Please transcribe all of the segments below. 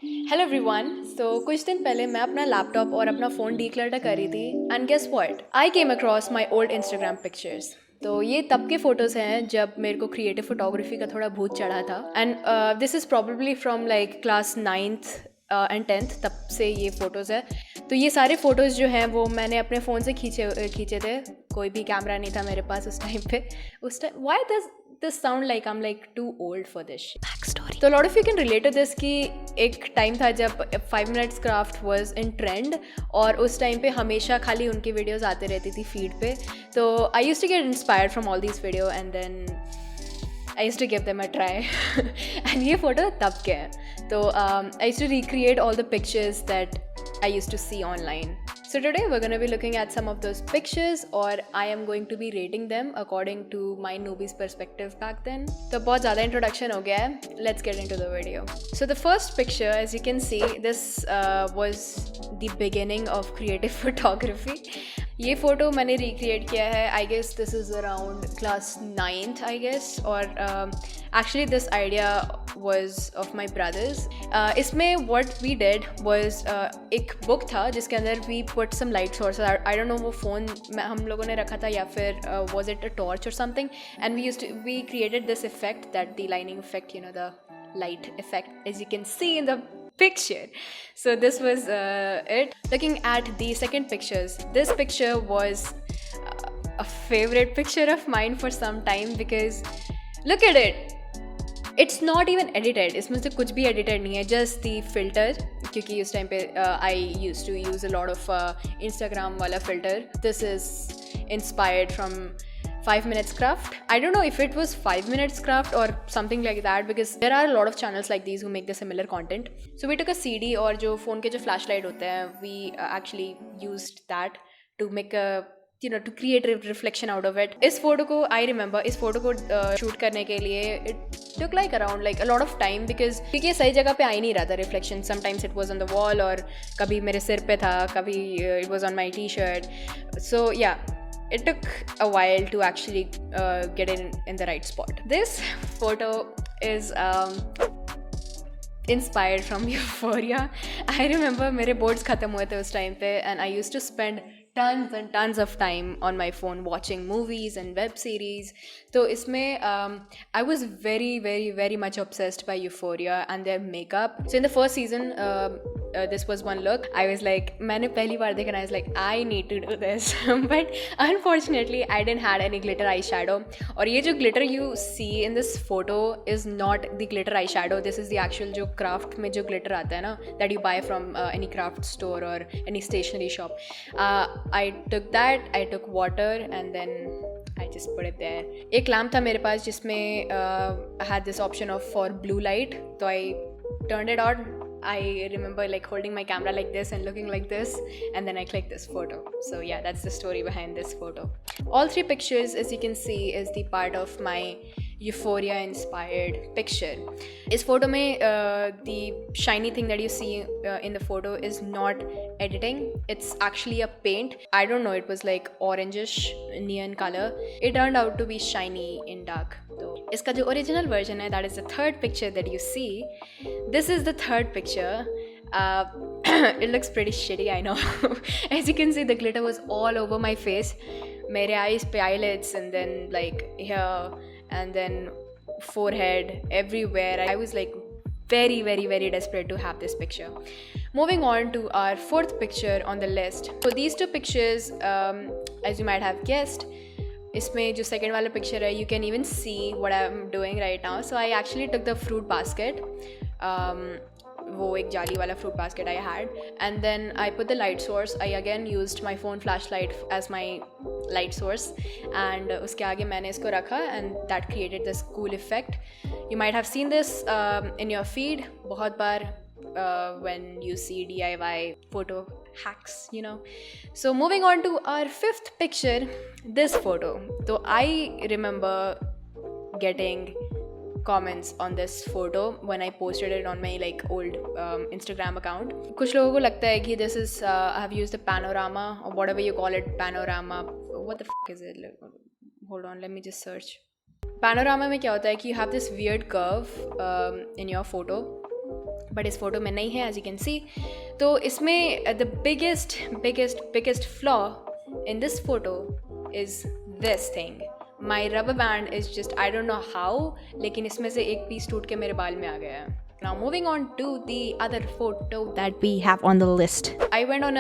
Hello everyone. कुछ दिन पहले मैं अपना लैपटॉप और अपना फ़ोन डीक्लटर कर रही थी and guess what, I came across my old Instagram pictures. तो ये तब के फ़ोटोज़ हैं जब मेरे को क्रिएटिव फोटोग्राफी का थोड़ा भूत चढ़ा था and this is probably from like class 9th and 10th, तब से ये फ़ोटोज़ है। तो ये सारे फ़ोटोज़ जो हैं वो मैंने अपने फ़ोन से खींचे थे। कोई भी कैमरा नहीं था मेरे पास उस टाइम पे। उस time why does this sound like I am like too old for this back story. तो lot of you can relate to this कि एक टाइम था जब 5 minutes craft was in trend और उस टाइम पे हमेशा खाली उनकी वीडियोस आते रहती थी फीड पे। तो I used to get inspired from all these video and then I used to give them a try एंड ये फोटो तब के हैं। तो I used to recreate all the pictures that I used to see online. So today we're going to be looking at some of those pictures, or I am going to be rating them according to my newbie's perspective back then. तो बहुत ज़्यादा introduction हो गया है. Let's get into the video. So the first picture, as you can see, this was the beginning of creative photography. ये photo मैंने recreate किया है. I guess this is around class 9th, I guess. और actually this idea was of my brothers. इसमें what we did was एक book था जिसके अंदर we put some light sources. I don't know वो फ़ोन हम लोगों ने रखा था या फिर was it a torch or something, and we created this effect, that the lining effect, you know, the light effect, as you can see in the picture. So this was it. Looking at the second pictures, this picture was a favorite picture of mine for some time because look at it. It's not even edited. इसमें से कुछ भी edited नहीं है, just the filter, क्योंकि उस time पे I used to use a lot of Instagram वाला filter. This is inspired from 5 Minutes Craft. I don't know if it was 5 Minutes Craft or something like that, because there are a lot of channels like these who make the similar content. So we took a CD और जो phone के जो flashlight होते हैं, we actually used that to make a, you know, to create a reflection out of it. इस photo को I remember, इस photo को शूट करने के लिए it took like around like a lot of time, because क्योंकि सही जगह पे आ ही नहीं रहा था reflection. Sometimes it was on the wall, और कभी मेरे सिर पे था, कभी it was on my t-shirt. So yeah, it took a while to actually get in the right spot. This photo is inspired from Euphoria. I remember मेरे boards ख़त्म हुए थे उस time पे, and I used to spend tons and tons of time on my phone watching movies and web series. तो इसमें I was very very very much obsessed by Euphoria and their makeup. So in the first season, this was one look. I was like, मैंने पहली बार देखा, I was like, I need to do this. But unfortunately I didn't had any glitter eyeshadow. और ये जो glitter you see in this photo is not the glitter eyeshadow. This is the actual जो craft में जो glitter आता है ना, that you buy from any craft store or any stationery shop. I took that, I took water and then I just put it there. एक lamp था मेरे पास जिसमें I had this option of for blue light, so I turned it on. I remember like holding my camera like this and looking like this, and then I clicked this photo. So yeah, that's the story behind this photo. All three pictures, as you can see, is the part of my Euphoria inspired picture. इस photo में the shiny thing that you see in the photo is not editing. It's actually a paint. I don't know, it was like orangish neon color. It turned out to be shiny in dark. तो इसका जो original version है, that is the third picture that you see. This is the third picture. It looks pretty shitty, I know. As you can see, the glitter was all over my face. मेरे eyes पे eyelids, and then like here, and then forehead, everywhere. I was like very very very desperate to have this picture. Moving on to our fourth picture on the list. So these two pictures, as you might have guessed, इसमें जो second वाला picture है, you can even see what I'm doing right now. So I actually took the fruit basket, वो एक जाली वाला fruit basket I had, and then I put the light source. I again used my phone flashlight as my light source, and उसके आगे मैंने इसको रखा, and that created this cool effect. You might have seen this in your feed बहुत बार when you see DIY photo hacks, you know. So moving on to our fifth picture, this photo. So I remember getting comments on this photo when I posted it on my like old Instagram account. कुछ लोगों को लगता है कि this is I have used the panorama or whatever you call it, panorama. What the fuck is it? Hold on, let me just search. Panorama में क्या होता है कि you have this weird curve in your photo, but इस photo में नहीं है, as you can see. तो इसमें the biggest flaw in this photo is this thing. My rubber band is just, I don't know how, लेकिन इसमें से एक पीस टूट के मेरे बाल में आ गया है. Now moving on to the other photo that we have on the list. I went on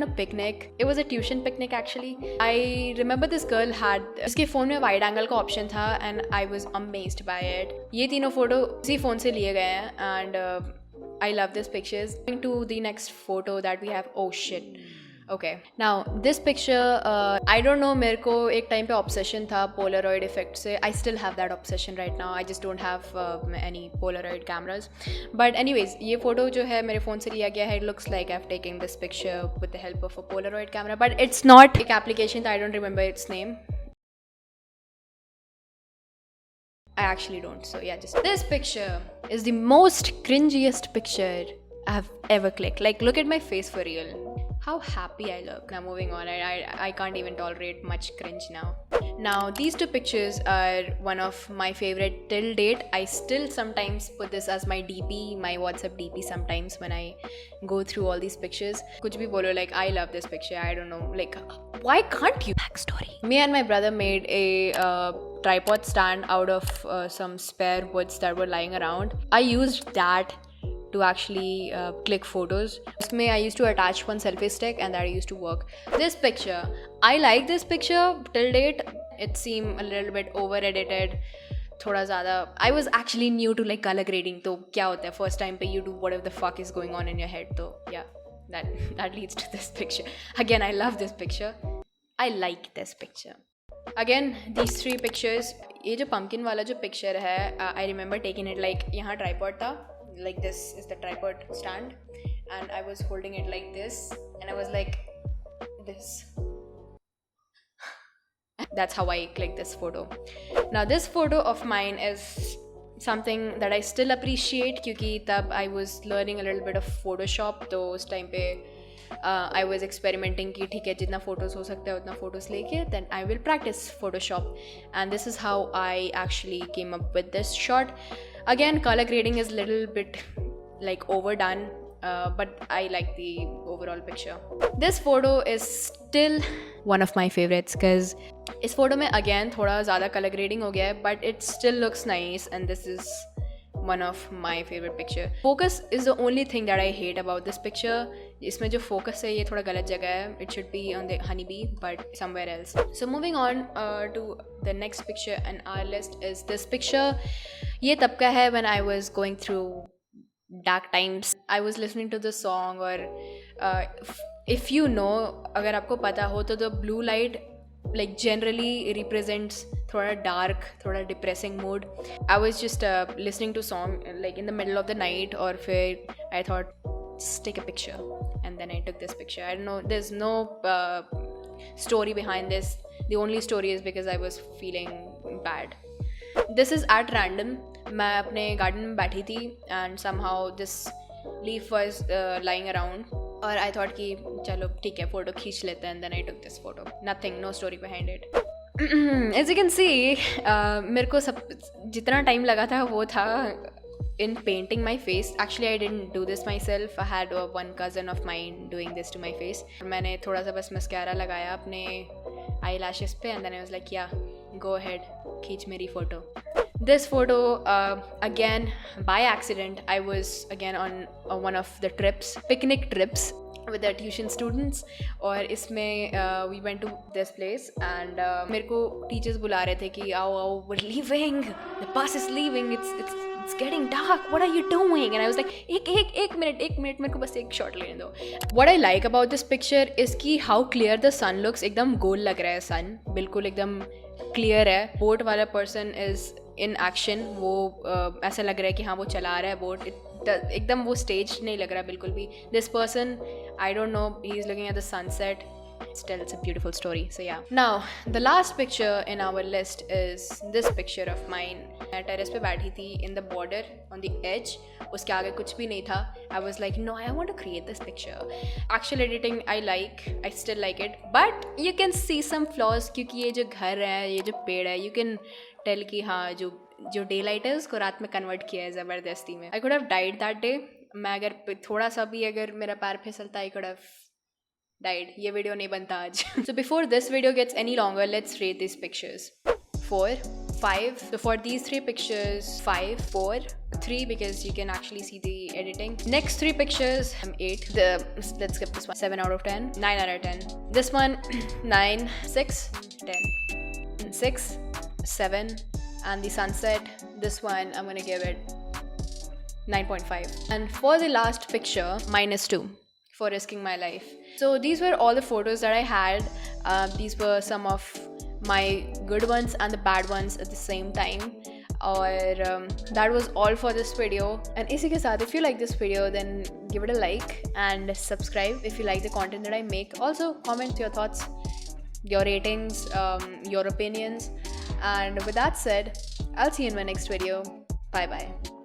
a picnic. It was a tuition picnic actually. I remember this girl had इसके फ़ोन में wide angle का option था and I was amazed by it. ये तीनों photo इसी phone से लिए गए हैं and I love these pictures. Going to the next photo that we have. Oh shit. Okay, now this picture, I don't know, मेरे को एक टाइम पे obsession था Polaroid effect से. I still have that obsession right now. I just don't have any Polaroid cameras. But anyways, ये photo जो है मेरे फ़ोन से लिया गया है. It looks like I've taken this picture with the help of a Polaroid camera, but it's not एक application that I don't remember its name. I actually don't. So yeah, just this picture is the most cringiest picture I've ever clicked. Like, look at my face for real. How happy I look. Now moving on, I can't even tolerate much cringe now. Now these two pictures are one of my favorite till date. I still sometimes put this as my DP, my WhatsApp DP sometimes when I go through all these pictures. Kuch bhi bolo, like I love this picture. I don't know, like why can't you? Backstory. Me and my brother made a tripod stand out of some spare woods that were lying around. I used that to actually click photos. I used to attach one selfie stick and that used to work. This picture, I like this picture till date. It seemed a little bit over edited, थोड़ा ज़्यादा. I was actually new to like color grading. तो क्या होता है first time पे you do whatever the fuck is going on in your head. तो yeah, that leads to this picture. Again, I love this picture. I like this picture. Again, these three pictures. ये जो pumpkin वाला जो picture है, I remember taking it like यहाँ tripod था. Like this is the tripod stand and I was holding it like this and I was like this. That's how I clicked this photo. Now this photo of mine is something that I still appreciate क्योंकि तब I was learning a little bit of Photoshop. तो उस time पे I was experimenting कि ठीक है जितना photos हो सकता है उतना photos लेके then I will practice Photoshop and this is how I actually came up with this shot. Again, color grading is a little bit like overdone, but I like the overall picture. This photo is still one of my favorites because इस photo में again थोड़ा ज़्यादा color grading हो गया है but it still looks nice and this is one of my favorite picture. Focus is the only thing that I hate about this picture. इसमें जो focus है ये थोड़ा गलत जगह है. It should be on the honeybee but somewhere else. So moving on to the next picture on our list is this picture. ये तब का है when I was going through dark times. I was listening to the song or if you know, अगर आपको पता हो तो the blue light like generally represents थोड़ा dark, थोड़ा depressing mood. I was just listening to song like in the middle of the night और फिर I thought just take a picture and then I took this picture. I don't know, there's no story behind this. The only story is because I was feeling bad. This is at random. मैं अपने garden में बैठी थी and somehow this leaf was lying around और I thought कि चलो ठीक है फ़ोटो खींच लेते हैं and then I took this photo. Nothing, no story behind it. As you can see, मेरे को सब जितना टाइम लगा था वो था in painting my face. Actually, I didn't do this myself. I had one cousin of mine doing this to my face. मैंने थोड़ा सा बस mascara लगाया अपने eyelashes पे and then I was like, yeah, go ahead, खींच मेरी photo. This photo, again, by accident, I was again on one of the trips, picnic trips with the tuition students. और इसमें we went to this place and मेरे को teachers बुला रहे थे कि आओ आओ, we're leaving, the bus is leaving, it's getting dark, what are you doing? And I was like, एक minute, मेरे को बस एक shot लेने दो. What I like about this picture is कि how clear the sun looks. एकदम गोल लग रहा है sun, बिल्कुल एकदम clear है. बोट वाला person is in action. वो ऐसा लग रहा है कि हाँ वो चला रहा है बोट. एकदम वो स्टेज नहीं लग रहा बिल्कुल भी. This person, I don't know, he is looking at the sunset. Still, it's a beautiful story. So yeah. Now, the last picture in our list is this picture of mine. मैं terrace पे बैठी थी in the border on the edge. उसके आगे कुछ भी नहीं था. I was like, no, I want to create this picture. Actual editing, I still like it. But you can see some flaws क्योंकि ये जो घर है, ये जो पेड़ है, you can tell कि हाँ जो daylight है उसको रात में convert किया है ज़बरदस्ती में. I could have died that day मैं अगर थोड़ा सा भी अगर मेरा पैर फिसलता I could have died. ये वीडियो नहीं बनता आज. So before this video gets any longer, let's rate these pictures. 4, 5. So for these 3 pictures, 5, 4, 3 because you can actually see the editing. Next 3 pictures, 8. Let's skip this one. 7 out of 10. 9 out of 10. This one, 9, 6, 10. 6, 7. And the sunset, this one, I'm gonna give it 9.5. And for the last picture, -2 for risking my life. So these were all the photos that I had. These were some of my good ones and the bad ones at the same time. Or that was all for this video. And इसी के साथ, if you like this video, then give it a like and subscribe if you like the content that I make. Also comment your thoughts, your ratings, your opinions. And with that said, I'll see you in my next video. Bye bye.